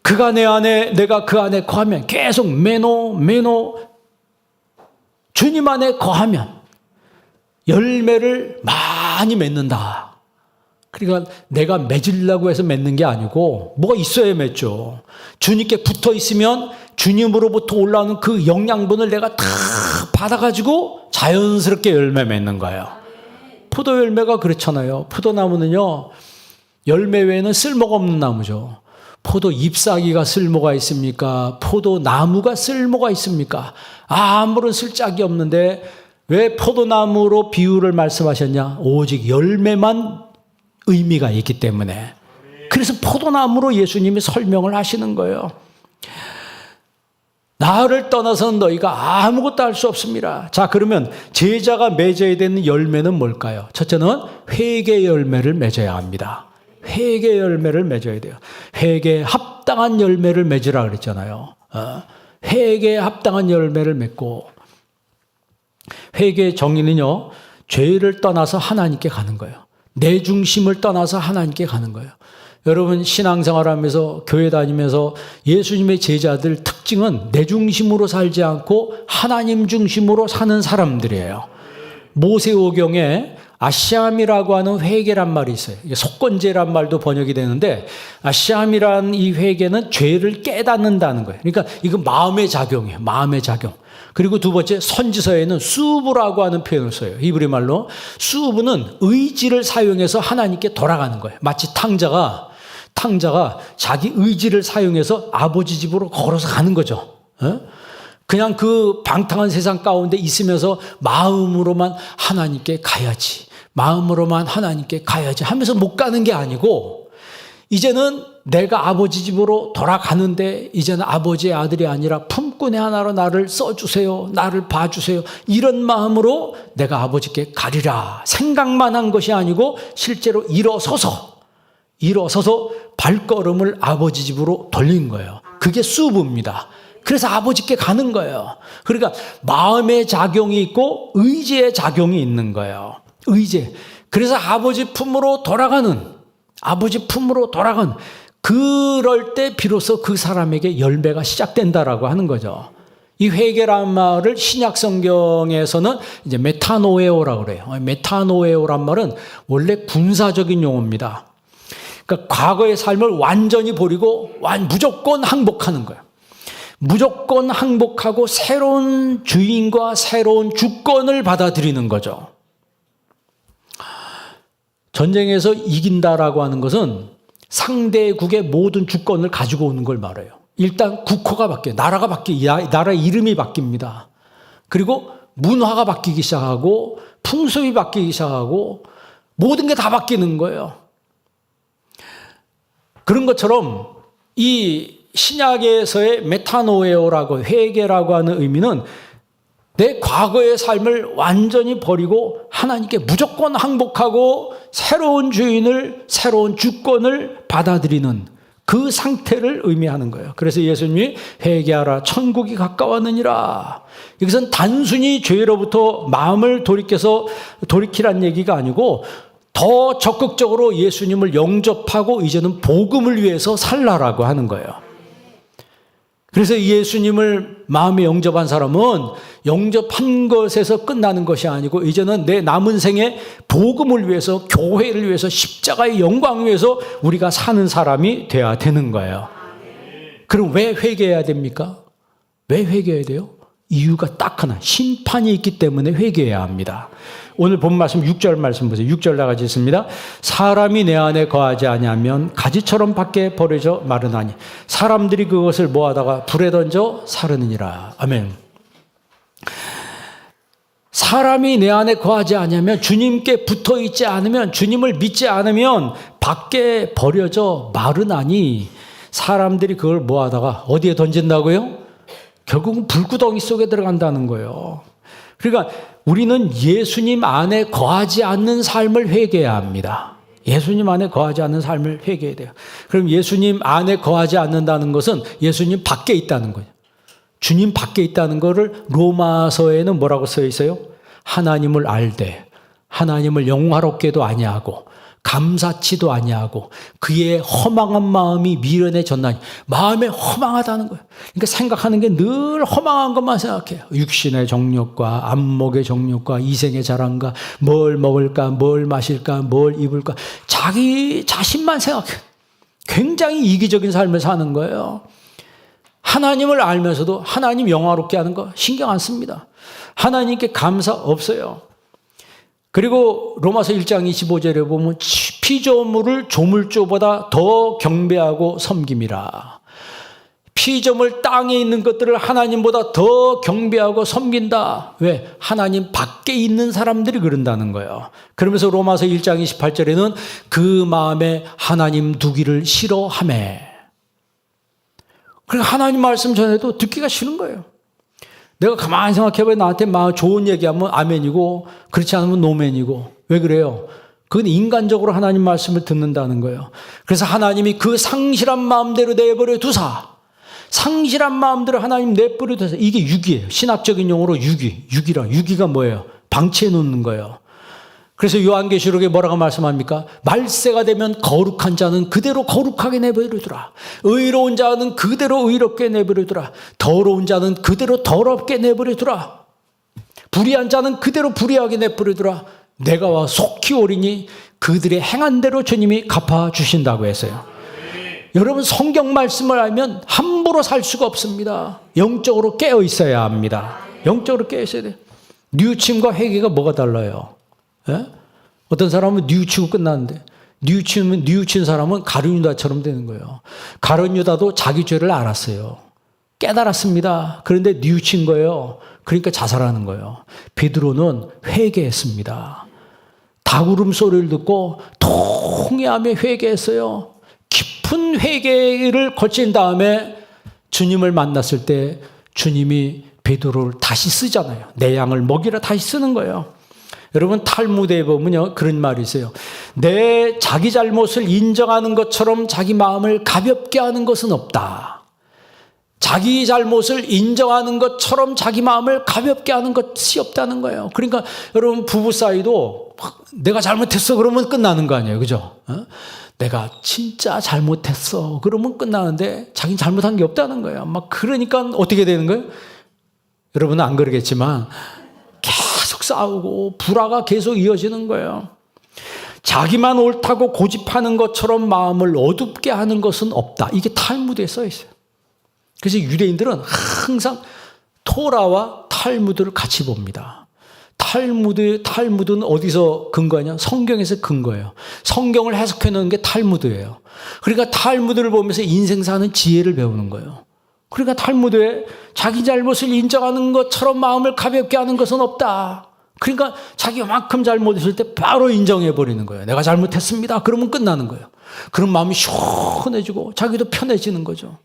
그가 내 안에 내가 그 안에 거하면, 계속 매노 주님 안에 거하면 열매를 많이 맺는다. 그러니까 내가 맺으려고 해서 맺는 게 아니고 뭐가 있어야 맺죠. 주님께 붙어 있으면 주님으로부터 올라오는 그 영양분을 내가 다 받아가지고 자연스럽게 열매 맺는 거예요. 포도 열매가 그렇잖아요. 포도나무는요, 열매 외에는 쓸모가 없는 나무죠. 포도 잎사귀가 쓸모가 있습니까? 포도나무가 쓸모가 있습니까? 아무런 쓸짝이 없는데 왜 포도나무로 비유를 말씀하셨냐? 오직 열매만 의미가 있기 때문에. 그래서 포도나무로 예수님이 설명을 하시는 거예요. 나를 떠나서는 너희가 아무것도 할 수 없습니다. 자, 그러면 제자가 맺어야 되는 열매는 뭘까요? 첫째는 회개 열매를 맺어야 합니다. 회개 열매를 맺어야 돼요. 회개에 합당한 열매를 맺으라 그랬잖아요. 회개에 합당한 열매를 맺고, 회개의 정의는요, 죄를 떠나서 하나님께 가는 거예요. 내 중심을 떠나서 하나님께 가는 거예요. 여러분 신앙생활하면서 교회 다니면서 예수님의 제자들 특징은 내 중심으로 살지 않고 하나님 중심으로 사는 사람들이에요. 모세오경에 아시암이라고 하는 회개란 말이 있어요. 이게 속건제란 말도 번역이 되는데, 아시암이란 이 회개는 죄를 깨닫는다는 거예요. 그러니까 이건 마음의 작용이에요. 마음의 작용. 그리고 두 번째, 선지서에는 수브라고 하는 표현을 써요. 히브리 말로. 수브는 의지를 사용해서 하나님께 돌아가는 거예요. 마치 탕자가 자기 의지를 사용해서 아버지 집으로 걸어서 가는 거죠. 그냥 그 방탕한 세상 가운데 있으면서 마음으로만 하나님께 가야지, 마음으로만 하나님께 가야지 하면서 못 가는 게 아니고, 이제는 내가 아버지 집으로 돌아가는데 이제는 아버지의 아들이 아니라 품꾼의 하나로 나를 써주세요. 나를 봐주세요. 이런 마음으로 내가 아버지께 가리라. 생각만 한 것이 아니고 실제로 일어서서 발걸음을 아버지 집으로 돌린 거예요. 그게 수부입니다. 그래서 아버지께 가는 거예요. 그러니까 마음의 작용이 있고 의지의 작용이 있는 거예요. 의지. 그래서 아버지 품으로 돌아가는 그럴 때 비로소 그 사람에게 열매가 시작된다라고 하는 거죠. 이 회개란 말을 신약 성경에서는 이제 메타노에오라고 그래요. 메타노에오란 말은 원래 군사적인 용어입니다. 그러니까 과거의 삶을 완전히 버리고 무조건 항복하는 거예요. 무조건 항복하고 새로운 주인과 새로운 주권을 받아들이는 거죠. 전쟁에서 이긴다라고 하는 것은 상대국의 모든 주권을 가지고 오는 걸 말해요. 일단 국호가 바뀌어요. 나라가 바뀌어요. 나라 이름이 바뀝니다. 그리고 문화가 바뀌기 시작하고 풍습이 바뀌기 시작하고 모든 게 다 바뀌는 거예요. 그런 것처럼 이 신약에서의 메타노에오라고 회개라고 하는 의미는 내 과거의 삶을 완전히 버리고 하나님께 무조건 항복하고 새로운 주인을, 새로운 주권을 받아들이는 그 상태를 의미하는 거예요. 그래서 예수님이 회개하라 천국이 가까웠느니라. 여기서는 단순히 죄로부터 마음을 돌이키란 얘기가 아니고 더 적극적으로 예수님을 영접하고 이제는 복음을 위해서 살라라고 하는 거예요. 그래서 예수님을 마음에 영접한 사람은 영접한 것에서 끝나는 것이 아니고 이제는 내 남은 생에 복음을 위해서, 교회를 위해서, 십자가의 영광을 위해서 우리가 사는 사람이 돼야 되는 거예요. 그럼 왜 회개해야 됩니까? 왜 회개해야 돼요? 이유가 딱 하나, 심판이 있기 때문에 회개해야 합니다. 오늘 본 말씀 6절 말씀 보세요. 6절 나가지 있습니다. 사람이 내 안에 거하지 아니하면 가지처럼 밖에 버려져 마르나니 사람들이 그것을 모아다가 불에 던져 사르느니라. 아멘. 사람이 내 안에 거하지 아니하면, 주님께 붙어 있지 않으면, 주님을 믿지 않으면 밖에 버려져 마르나니 사람들이 그걸 모아다가 어디에 던진다고요? 결국은 불구덩이 속에 들어간다는 거예요. 그러니까 우리는 예수님 안에 거하지 않는 삶을 회개해야 합니다. 예수님 안에 거하지 않는 삶을 회개해야 돼요. 그럼 예수님 안에 거하지 않는다는 것은 예수님 밖에 있다는 거예요. 주님 밖에 있다는 것을 로마서에는 뭐라고 써 있어요? 하나님을 알되 하나님을 영화롭게도 아니하고 감사치도 아니하고 그의 허망한 마음이 미련에 졌나니, 마음에 허망하다는 거예요. 그러니까 생각하는 게 늘 허망한 것만 생각해요. 육신의 정욕과 안목의 정욕과 이생의 자랑과 뭘 먹을까, 뭘 마실까, 뭘 입을까, 자기 자신만 생각해요. 굉장히 이기적인 삶을 사는 거예요. 하나님을 알면서도 하나님 영화롭게 하는 거 신경 안 씁니다. 하나님께 감사 없어요. 그리고 로마서 1장 25절에 보면 피조물을 조물주보다 더 경배하고 섬김이라. 피조물 땅에 있는 것들을 하나님보다 더 경배하고 섬긴다. 왜? 하나님 밖에 있는 사람들이 그런다는 거예요. 그러면서 로마서 1장 28절에는 그 마음에 하나님 두기를 싫어하매. 그러니까 하나님 말씀 전에도 듣기가 싫은 거예요. 내가 가만히 생각해봐야 나한테 막 좋은 얘기하면 아멘이고 그렇지 않으면 노멘이고. 왜 그래요? 그건 인간적으로 하나님 말씀을 듣는다는 거예요. 그래서 하나님이 그 상실한 마음대로 내버려 두사, 상실한 마음대로 하나님 내버려 두사. 이게 유기예요. 신학적인 용어로 유기가 뭐예요? 방치해 놓는 거예요. 그래서 요한계시록에 뭐라고 말씀합니까? 말세가 되면 거룩한 자는 그대로 거룩하게 내버려두라. 의로운 자는 그대로 의롭게 내버려두라. 더러운 자는 그대로 더럽게 내버려두라. 불의한 자는 그대로 불의하게 내버려두라. 내가 와 속히 오리니 그들의 행한 대로 주님이 갚아주신다고 했어요. 여러분, 성경 말씀을 알면 함부로 살 수가 없습니다. 영적으로 깨어 있어야 합니다. 영적으로 깨어 있어야 돼요. 뉘우침과 회개가 뭐가 달라요? 예? 어떤 사람은 뉘우치고 끝나는데, 뉘우친 사람은 가룟 유다처럼 되는 거예요. 가룟 유다도 자기 죄를 알았어요. 깨달았습니다. 그런데 뉘우친 거예요. 그러니까 자살하는 거예요. 베드로는 회개했습니다. 닭울음 소리를 듣고 통회하며 회개했어요. 깊은 회개를 거친 다음에 주님을 만났을 때 주님이 베드로를 다시 쓰잖아요. 내 양을 먹이라 다시 쓰는 거예요. 여러분 탈무드에 보면요 그런 말이 있어요. 내 자기 잘못을 인정하는 것처럼 자기 마음을 가볍게 하는 것은 없다. 자기 잘못을 인정하는 것처럼 자기 마음을 가볍게 하는 것이 없다는 거예요. 그러니까 여러분 부부 사이도 내가 잘못했어 그러면 끝나는 거 아니에요. 그죠? 내가 진짜 잘못했어 그러면 끝나는데 자기는 잘못한 게 없다는 거예요. 막 그러니까 어떻게 되는 거예요? 여러분은 안 그러겠지만 계속 싸우고 불화가 계속 이어지는 거예요. 자기만 옳다고 고집하는 것처럼 마음을 어둡게 하는 것은 없다. 이게 탈무드에 써 있어요. 그래서 유대인들은 항상 토라와 탈무드를 같이 봅니다. 탈무드는 어디서 근거하냐? 성경에서 근거예요. 성경을 해석해 놓은 게 탈무드예요. 그러니까 탈무드를 보면서 인생 사는 지혜를 배우는 거예요. 그러니까 탈무드에 자기 잘못을 인정하는 것처럼 마음을 가볍게 하는 것은 없다. 그러니까 자기가 만큼 잘못했을 때 바로 인정해 버리는 거예요. 내가 잘못했습니다. 그러면 끝나는 거예요. 그럼 마음이 시원해지고 자기도 편해지는 거죠.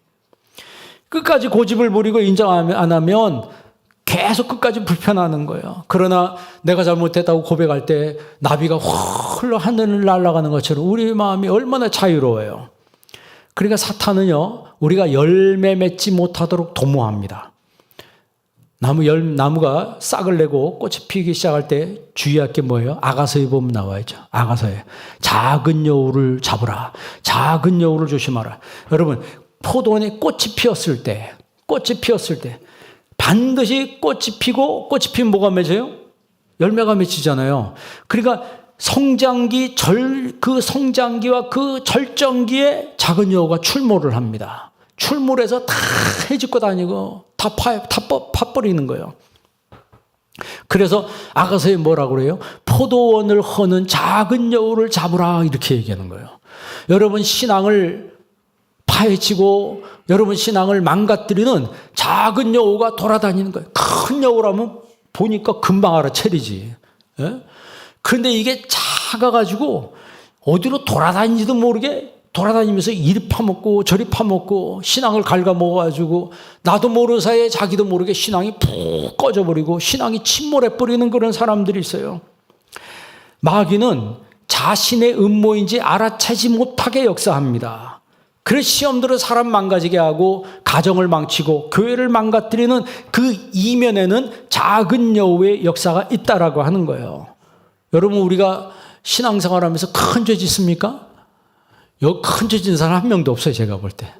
끝까지 고집을 부리고 인정 안 하면 계속 끝까지 불편하는 거예요. 그러나 내가 잘못했다고 고백할 때 나비가 훌러 하늘을 날아가는 것처럼 우리 마음이 얼마나 자유로워요. 그러니까 사탄은요, 우리가 열매 맺지 못하도록 도모합니다. 나무가 싹을 내고 꽃이 피기 시작할 때 주의할 게 뭐예요? 아가서에 보면 나와있죠. 아가서에. 작은 여우를 잡으라. 작은 여우를 조심하라. 여러분, 포도원에 꽃이 피었을 때, 반드시 꽃이 피고, 꽃이 피면 뭐가 맺어요? 열매가 맺히잖아요. 그러니까 그 성장기와 그 절정기에 작은 여우가 출몰을 합니다. 출몰해서 다 헤집고 다니고, 다 파버리는 거예요. 그래서 아가서에 뭐라고 그래요? 포도원을 허는 작은 여우를 잡으라. 이렇게 얘기하는 거예요. 여러분 신앙을 파헤치고 여러분 신앙을 망가뜨리는 작은 여우가 돌아다니는 거예요. 큰 여우라면 보니까 금방 알아채리지. 예? 그런데 이게 작아가지고 어디로 돌아다니지도 모르게 돌아다니면서 이리 파먹고 저리 파먹고 신앙을 갉아먹어가지고 나도 모르는 사이에 자기도 모르게 신앙이 푹 꺼져버리고 신앙이 침몰해버리는 그런 사람들이 있어요. 마귀는 자신의 음모인지 알아채지 못하게 역사합니다. 그래서 시험들은 사람 망가지게 하고 가정을 망치고 교회를 망가뜨리는 그 이면에는 작은 여우의 역사가 있다라고 하는 거예요. 여러분 우리가 신앙생활하면서 큰 죄 짓습니까? 여기 큰 죄 짓는 사람 한 명도 없어요. 제가 볼 때.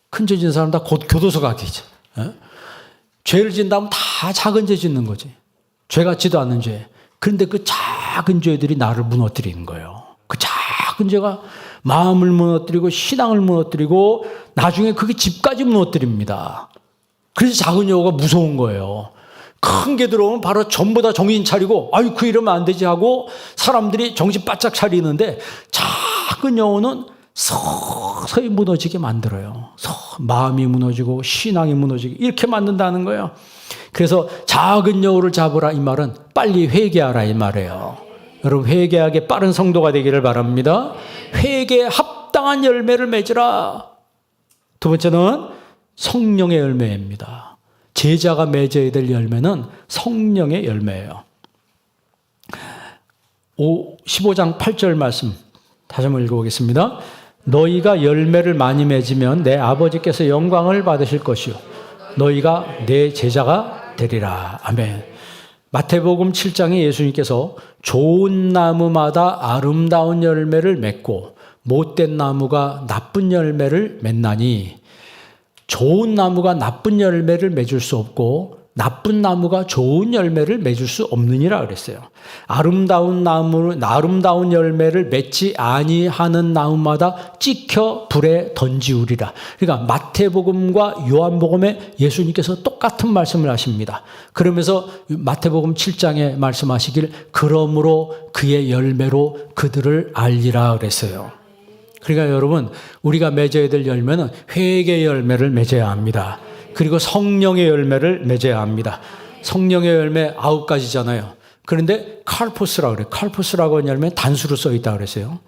큰 죄 짓는 사람 다 곧 교도소 가겠죠. 죄를 짓는다면 다 작은 죄 짓는 거지. 죄 같지도 않은 죄. 그런데 그 작은 죄들이 나를 무너뜨리는 거예요. 그 작은 죄가 마음을 무너뜨리고 신앙을 무너뜨리고 나중에 그게 집까지 무너뜨립니다. 그래서 작은 여우가 무서운 거예요. 큰 게 들어오면 바로 전부 다 정신 차리고 아유 이러면 안 되지 하고 사람들이 정신 바짝 차리는데 작은 여우는 서서히 무너지게 만들어요. 마음이 무너지고 신앙이 무너지게 이렇게 만든다는 거예요. 그래서 작은 여우를 잡으라 이 말은 빨리 회개하라 이 말이에요. 여러분 회개하게 빠른 성도가 되기를 바랍니다. 회개에 합당한 열매를 맺으라. 두 번째는 성령의 열매입니다. 제자가 맺어야 될 열매는 성령의 열매예요. 15장 8절 말씀 다시 한번 읽어보겠습니다. 너희가 열매를 많이 맺으면 내 아버지께서 영광을 받으실 것이요 너희가 내 제자가 되리라. 아멘. 마태복음 7장에 예수님께서 좋은 나무마다 아름다운 열매를 맺고 못된 나무가 나쁜 열매를 맺나니 좋은 나무가 나쁜 열매를 맺을 수 없고 나쁜 나무가 좋은 열매를 맺을 수 없느니라 그랬어요. 아름다운 열매를 맺지 아니하는 나무마다 찍혀 불에 던지우리라. 그러니까 마태복음과 요한복음에 예수님께서 똑같은 말씀을 하십니다. 그러면서 마태복음 7장에 말씀하시길 그러므로 그의 열매로 그들을 알리라 그랬어요. 그러니까 여러분 우리가 맺어야 될 열매는 회개의 열매를 맺어야 합니다. 그리고 성령의 열매를 맺어야 합니다. 성령의 열매 9가지잖아요. 그런데 칼포스라고 그래요. 칼포스라고 하는 열매는 단수로 써 있다고 그랬어요.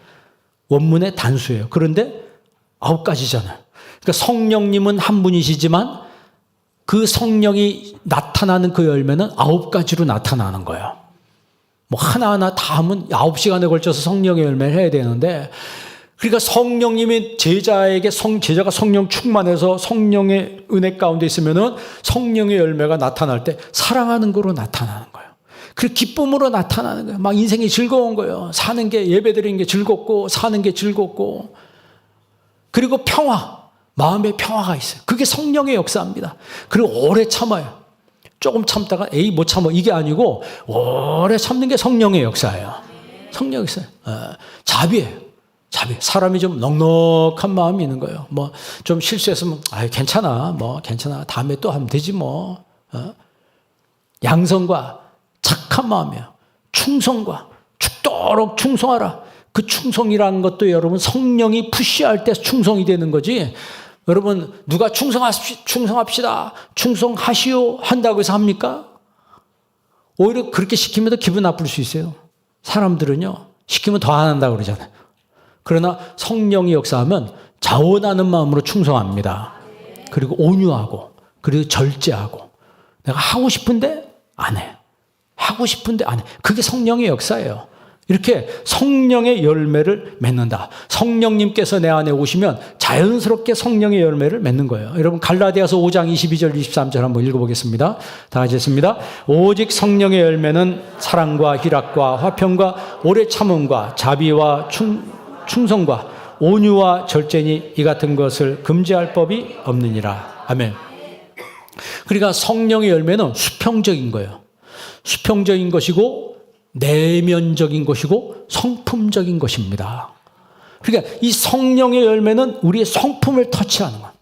원문에 단수예요. 그런데 9가지잖아요. 그러니까 성령님은 한 분이시지만 그 성령이 나타나는 그 열매는 9가지로 나타나는 거예요. 뭐 하나하나 다 하면 9시간에 걸쳐서 성령의 열매를 해야 되는데, 그러니까 성령님이 제자에게 제자가 성령 충만해서 성령의 은혜 가운데 있으면은 성령의 열매가 나타날 때 사랑하는 거로 나타나는 거예요. 그리고 기쁨으로 나타나는 거예요. 막 인생이 즐거운 거예요. 사는 게, 예배드리는 게 즐겁고 사는 게 즐겁고, 그리고 평화, 마음의 평화가 있어요. 그게 성령의 역사입니다. 그리고 오래 참아요. 조금 참다가 에이 못 참아 이게 아니고 오래 참는 게 성령의 역사예요. 성령의 역사. 자비예요. 자비. 사람이 좀 넉넉한 마음이 있는 거예요. 뭐 좀 실수했으면 괜찮아. 뭐 괜찮아. 다음에 또 하면 되지 뭐. 양성과 착한 마음이에요. 충성과 죽도록 충성하라. 그 충성이라는 것도 여러분 성령이 푸시할 때 충성이 되는 거지. 여러분 누가 충성합시다. 충성하시오 한다고 해서 합니까? 오히려 그렇게 시키면 더 기분 나쁠 수 있어요. 사람들은요. 시키면 더 안 한다고 그러잖아요. 그러나 성령이 역사하면 자원하는 마음으로 충성합니다. 그리고 온유하고 그리고 절제하고 내가 하고 싶은데 안 해. 하고 싶은데 안 해. 그게 성령의 역사예요. 이렇게 성령의 열매를 맺는다. 성령님께서 내 안에 오시면 자연스럽게 성령의 열매를 맺는 거예요. 여러분 갈라디아서 5장 22절 23절 한번 읽어보겠습니다. 다 같이 했습니다. 오직 성령의 열매는 사랑과 희락과 화평과 오래 참음과 자비와 충성과 온유와 절제니 이 같은 것을 금지할 법이 없느니라. 아멘. 그러니까 성령의 열매는 수평적인 거예요. 수평적인 것이고 내면적인 것이고 성품적인 것입니다. 그러니까 이 성령의 열매는 우리의 성품을 터치하는 거예요.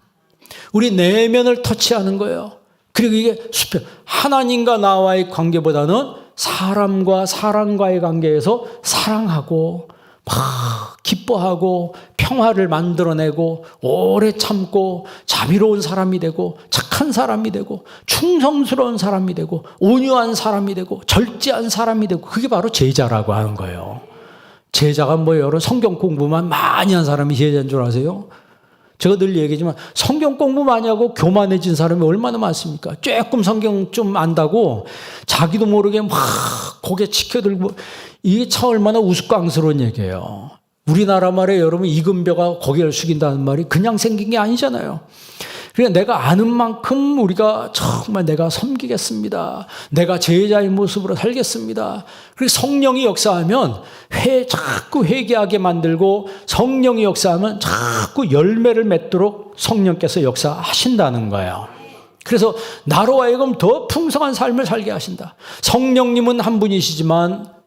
우리 내면을 터치하는 거예요. 그리고 이게 수평. 하나님과 나와의 관계보다는 사람과의 관계에서 사랑하고 막 기뻐하고 평화를 만들어내고 오래 참고 자비로운 사람이 되고 착한 사람이 되고 충성스러운 사람이 되고 온유한 사람이 되고 절제한 사람이 되고 그게 바로 제자라고 하는 거예요. 제자가 뭐예요? 여러분 성경 공부만 많이 한 사람이 제자인 줄 아세요? 제가 늘 얘기하지만 성경 공부 많이 하고 교만해진 사람이 얼마나 많습니까? 조금 성경 좀 안다고 자기도 모르게 막 고개 치켜들고 이게 참 얼마나 우스꽝스러운 얘기예요. 우리나라 말에 여러분 이금배가 고개를 숙인다는 말이 그냥 생긴 게 아니잖아요. 그러니까 내가 아는 만큼 우리가 정말 내가 섬기겠습니다. 내가 제자의 모습으로 살겠습니다. 그리고 성령이 역사하면 자꾸 회개하게 만들고 성령이 역사하면 자꾸 열매를 맺도록 성령께서 역사하신다는 거예요. 그래서 나로 하여금 더 풍성한 삶을 살게 하신다. 성령님은 한 분이시지만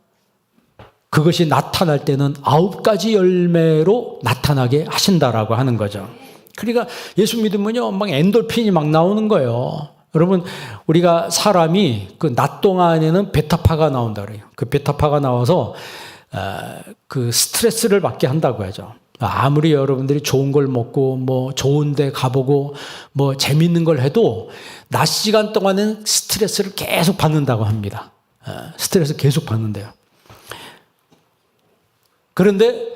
그것이 나타날 때는 9가지 열매로 나타나게 하신다라고 하는 거죠. 그러니까 예수 믿으면요, 막 엔돌핀이 막 나오는 거예요. 여러분, 우리가 사람이 그 낮 동안에는 베타파가 나온다 그래요. 그 베타파가 나와서 그 스트레스를 받게 한다고 하죠. 아무리 여러분들이 좋은 걸 먹고 뭐 좋은 데 가보고 뭐 재밌는 걸 해도 낮 시간 동안은 스트레스를 계속 받는다고 합니다. 스트레스 계속 받는데요. 그런데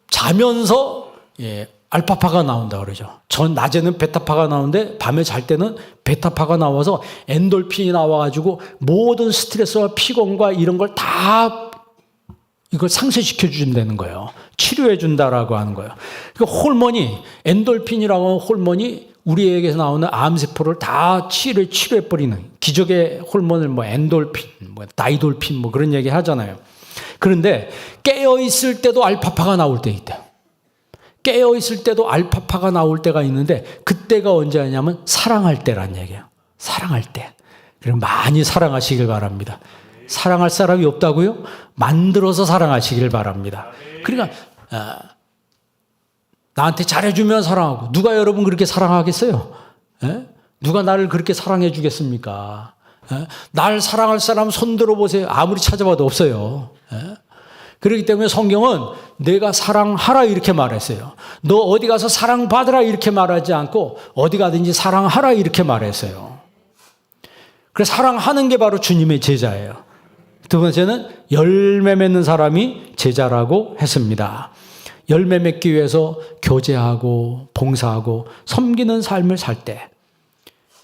자면서 알파파가 나온다 그러죠. 전 낮에는 베타파가 나오는데 밤에 잘 때는 베타파가 나와서 엔돌핀이 나와가지고 모든 스트레스와 피곤과 이런 걸 다 이걸 상쇄시켜 준다는 거예요. 치료해 준다라고 하는 거예요. 그 호르몬이 엔돌핀이라고 하는 호르몬이 우리에게서 나오는 암세포를 다 치료해 버리는 기적의 호르몬을 뭐 엔돌핀, 뭐 다이돌핀 뭐 그런 얘기 하잖아요. 그런데 깨어 있을 때도 알파파가 나올 때 있대요. 깨어 있을 때도 알파파가 나올 때가 있는데 그때가 언제 하냐면 사랑할 때란 얘기예요. 사랑할 때. 그럼 많이 사랑하시길 바랍니다. 사랑할 사람이 없다고요? 만들어서 사랑하시길 바랍니다. 그러니까 나한테 잘해주면 사랑하고 누가 여러분 그렇게 사랑하겠어요? 누가 나를 그렇게 사랑해 주겠습니까? 날 사랑할 사람 손 들어보세요. 아무리 찾아봐도 없어요. 그렇기 때문에 성경은 내가 사랑하라 이렇게 말했어요. 너 어디 가서 사랑받으라 이렇게 말하지 않고 어디 가든지 사랑하라 이렇게 말했어요. 그래서 사랑하는 게 바로 주님의 제자예요. 두 번째는 열매 맺는 사람이 제자라고 했습니다. 열매 맺기 위해서 교제하고 봉사하고 섬기는 삶을 살 때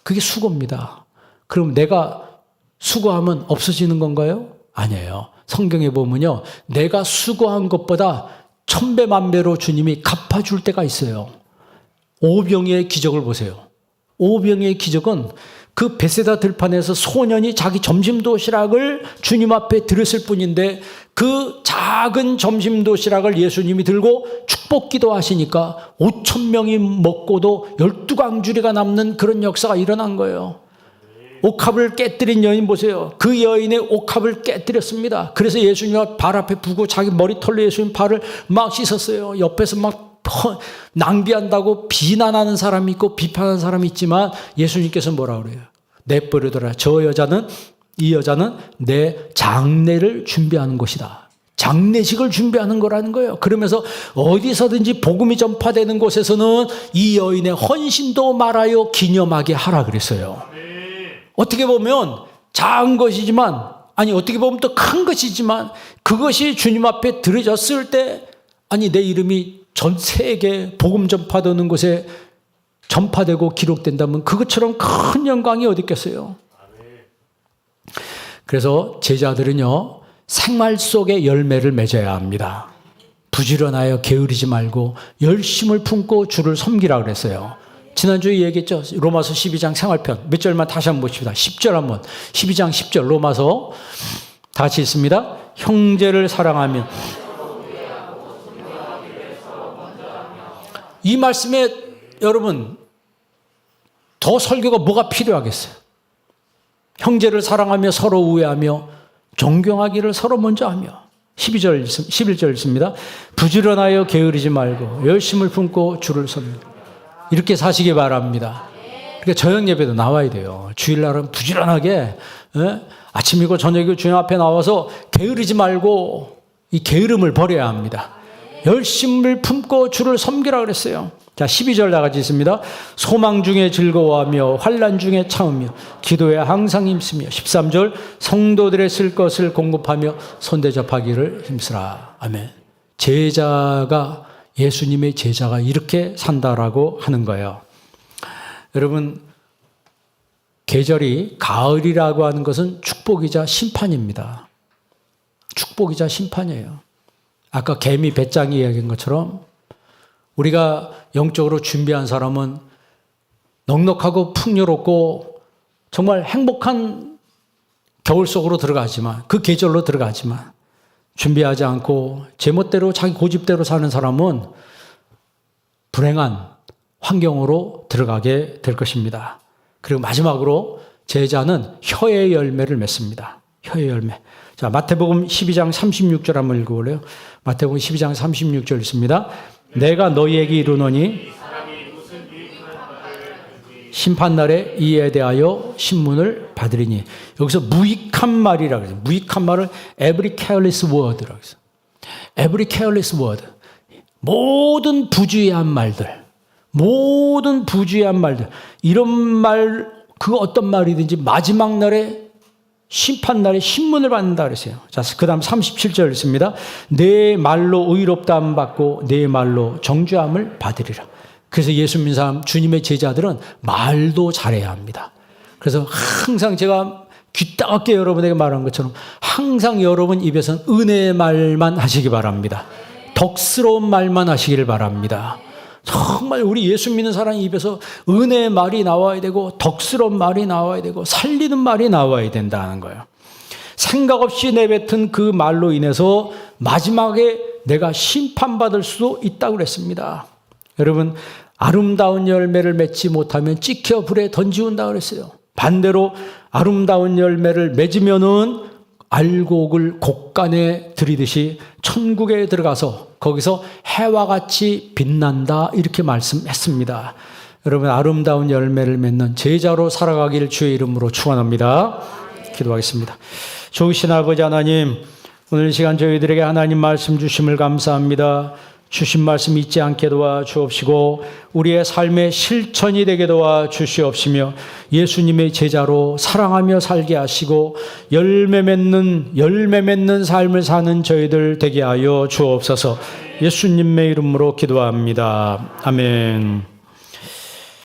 그게 수고입니다. 그럼 내가 수고하면 없어지는 건가요? 아니에요. 성경에 보면요, 내가 수고한 것보다 1000배 만배로 주님이 갚아줄 때가 있어요. 오병이의 기적을 보세요. 오병이의 기적은 그 베세다 들판에서 소년이 자기 점심 도시락을 주님 앞에 들었을 뿐인데 그 작은 점심 도시락을 예수님이 들고 축복 기도하시니까 5,000명이 먹고도 12광주리가 남는 그런 역사가 일어난 거예요. 옥합을 깨뜨린 여인 보세요. 그 여인의 옥합을 깨뜨렸습니다. 그래서 예수님 발 앞에 부고 자기 머리털로 예수님 발을 막 씻었어요. 옆에서 막 낭비한다고 비난하는 사람이 있고 비판하는 사람이 있지만 예수님께서 뭐라 그래요? 내버려둬라. 이 여자는 내 장례를 준비하는 것이다. 장례식을 준비하는 거라는 거예요. 그러면서 어디서든지 복음이 전파되는 곳에서는 이 여인의 헌신도 말하여 기념하게 하라 그랬어요. 어떻게 보면 작은 것이지만, 아니 어떻게 보면 또 큰 것이지만 그것이 주님 앞에 들어졌을 때, 아니 내 이름이 전 세계 복음 전파되는 곳에 전파되고 기록된다면 그것처럼 큰 영광이 어디 있겠어요? 그래서 제자들은요, 생활 속에 열매를 맺어야 합니다. 부지런하여 게으르지 말고 열심을 품고 주를 섬기라 그랬어요. 지난주에 얘기했죠. 로마서 12장 생활편 몇 절만 다시 한번 보십시다. 10절 한번. 12장 10절 로마서 다시 있습니다. 형제를 사랑하면, 이 말씀에 여러분 더 설교가 뭐가 필요하겠어요? 형제를 사랑하며 서로 우애하며 존경하기를 서로 먼저 하며. 11절 있습니다. 부지런하여 게으르지 말고 열심을 품고 주를 섬기라. 이렇게 사시기 바랍니다. 그러니까 저녁 예배도 나와야 돼요. 주일날은 부지런하게 아침이고 저녁이고 주님 앞에 나와서 게으르지 말고 이 게으름을 버려야 합니다. 열심을 품고 주를 섬기라 그랬어요. 자, 12절 다 같이 있습니다. 소망 중에 즐거워하며 환난 중에 참으며 기도에 항상 힘쓰며. 13절 성도들의 쓸 것을 공급하며 손대접하기를 힘쓰라. 아멘. 제자가, 예수님의 제자가 이렇게 산다라고 하는 거예요. 여러분, 계절이 가을이라고 하는 것은 축복이자 심판입니다. 축복이자 심판이에요. 아까 개미 배짱이 이야기한 것처럼 우리가 영적으로 준비한 사람은 넉넉하고 풍요롭고 정말 행복한 겨울 속으로 들어가지만, 그 계절로 들어가지만, 준비하지 않고 제멋대로 자기 고집대로 사는 사람은 불행한 환경으로 들어가게 될 것입니다. 그리고 마지막으로 제자는 혀의 열매를 맺습니다. 혀의 열매. 자, 마태복음 12장 36절 한번 읽어볼래요? 마태복음 12장 36절 있습니다. 내가 너희에게 이르노니 심판날에 이에 대하여 신문을 받으리니. 여기서 무익한 말이라고 해서, 무익한 말을 every careless word라고 해서, every careless word, 모든 부주의한 말들, 모든 부주의한 말들, 이런 말, 그 어떤 말이든지 마지막 날에 심판날에 신문을 받는다 그랬어요. 자, 그 다음 37절 있습니다. 내 말로 의롭다함 받고 내 말로 정죄함을 받으리라. 그래서 예수 믿는 사람, 주님의 제자들은 말도 잘해야 합니다. 그래서 항상 제가 귀 따갑게 여러분에게 말한 것처럼 항상 여러분 입에서는 은혜의 말만 하시기 바랍니다. 덕스러운 말만 하시기를 바랍니다. 정말 우리 예수 믿는 사람 입에서 은혜의 말이 나와야 되고 덕스러운 말이 나와야 되고 살리는 말이 나와야 된다는 거예요. 생각 없이 내뱉은 그 말로 인해서 마지막에 내가 심판받을 수도 있다고 그랬습니다. 여러분, 아름다운 열매를 맺지 못하면 찍혀 불에 던지운다 그랬어요. 반대로 아름다운 열매를 맺으면은 알곡을 곡간에 들이듯이 천국에 들어가서 거기서 해와 같이 빛난다, 이렇게 말씀했습니다. 여러분, 아름다운 열매를 맺는 제자로 살아가기를 주의 이름으로 축원합니다. 기도하겠습니다. 좋으신 아버지 하나님, 오늘 이 시간 저희들에게 하나님 말씀 주심을 감사합니다. 주신 말씀 잊지 않게 도와주옵시고 우리의 삶의 실천이 되게 도와주시옵시며 예수님의 제자로 사랑하며 살게 하시고 열매 맺는 삶을 사는 저희들 되게 하여 주옵소서. 예수님의 이름으로 기도합니다. 아멘.